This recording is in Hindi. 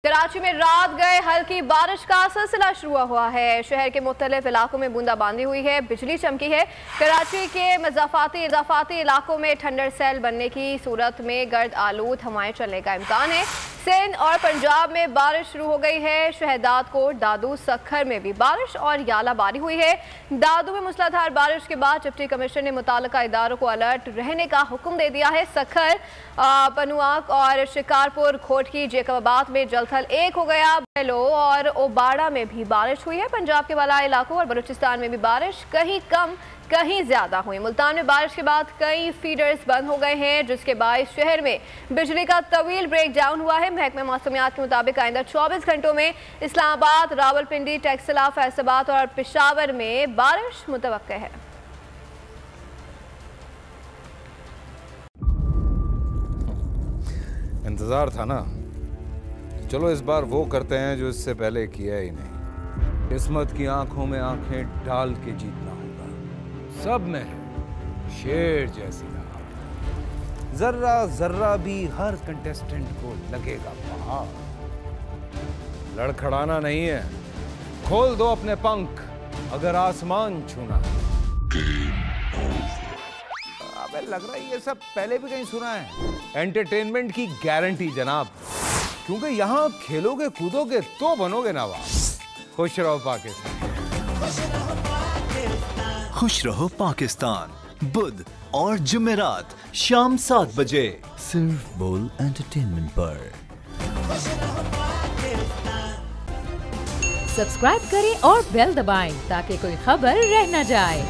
कराची में रात गए हल्की बारिश का सिलसिला शुरू हुआ है। शहर के मुख्तलिफ इलाकों में बूंदाबांदी हुई है, बिजली चमकी है। कराची के इजाफाती इलाकों में ठंडर सेल बनने की सूरत में गर्द आलूद हवाएं चलने का इम्कान है। सिंध और पंजाब में बारिश शुरू हो गई है। शहदाद कोट, दादू, सखर में भी बारिश और यालाबारी हुई है। दादू में मूसलाधार बारिश के बाद डिप्टी कमिश्नर ने मुताल्लिका इदारों को अलर्ट रहने का हुक्म दे दिया है। सखर, पनुआक और शिकारपुर, खोटकी, जेकबाबाद में जलथल एक हो गया। बेलो और ओबाड़ा में भी बारिश हुई है। पंजाब के वाला इलाकों और बलूचिस्तान में भी बारिश कहीं कम कहीं ज्यादा हुई। मुल्तान में बारिश के बाद कई फीडर्स बंद हो गए हैं, जिसके बायस शहर में बिजली का तवील ब्रेक डाउन हुआ है। महकमे मौसमियात के मुताबिक आइंदा 24 घंटों में इस्लामाबाद, रावलपिंडी, टेक्सला, फैसलाबाद और पेशावर में बारिश मुतवक्के है। इंतजार था ना, चलो इस बार वो करते हैं जो इससे पहले किया ही नहीं। किस्मत की आंखों में आंखें डाल के जीतना होगा। सब में है शेर जैसी राह, जर्रा जर्रा भी हर कंटेस्टेंट को लगेगा पहाड़। लड़खड़ाना नहीं है, खोल दो अपने पंख अगर आसमान छूना है। अबे लग रहा है ये सब पहले भी कहीं सुना है। एंटरटेनमेंट की गारंटी जनाब, क्योंकि यहाँ खेलोगे कूदोगे तो बनोगे नवाब। खुश रहो पाकिस्तान। खुश रहो पाकिस्तान, बुध और जुमेरात शाम 7 बजे सिर्फ बोल एंटरटेनमेंट पर। सब्सक्राइब करें और बेल दबाएं ताकि कोई खबर रह न जाए।